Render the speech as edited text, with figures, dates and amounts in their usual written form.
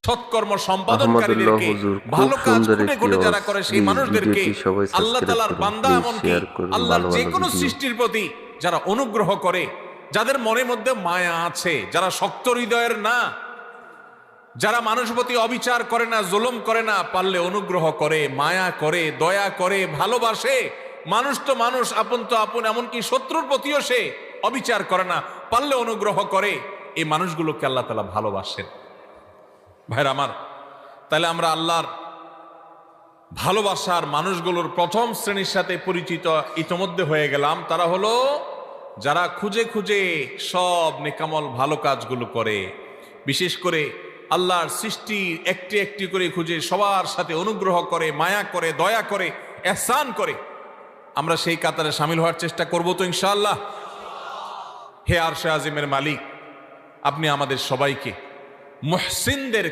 সৎকর্ম সম্পাদনকারীদেরকে, ভালো কাজ খুঁটে খুঁটে যারা করে সেই মানুষদেরকে আল্লাহ তাআলার বান্দা, এমনকি আল্লাহর যে কোনো সৃষ্টির প্রতি যারা অনুগ্রহ করে, যাদের মনের মধ্যে মায়া আছে, যারা শক্ত হৃদয়ের না, যারা মানুষের প্রতি অবিচার করে না, জুলুম করে না, পারলে অনুগ্রহ করে, মায়া করে, দয়া করে, ভালোবাসে। মানুষ তো মানুষ, আপন তো আপন, এমনকি শত্রুর প্রতিও সে অবিচার করে না, পারলে অনুগ্রহ করে। এই মানুষগুলোকে আল্লাহ তাআলা ভালোবাসেন। ভাইরা আমার, তাহলে আমরা আল্লাহর ভালোবাসার মানুষগুলোর প্রথম শ্রেণীর সাথে পরিচিত ইতোমধ্যে হয়ে গেলাম। তারা হলো যারা খুঁজে খুঁজে সব নেকামল ভালো কাজগুলো করে, বিশেষ করে আল্লাহর সৃষ্টি একটি একটি করে খুঁজে সবার সাথে অনুগ্রহ করে, মায়া করে, দয়া করে, ইহসান করে। আমরা সেই কাতারে শামিল হওয়ার চেষ্টা করব তো ইনশাআল্লাহ। হে আরশে আজিমের মালিক, আপনি আমাদের সবাইকে মুহসিনদের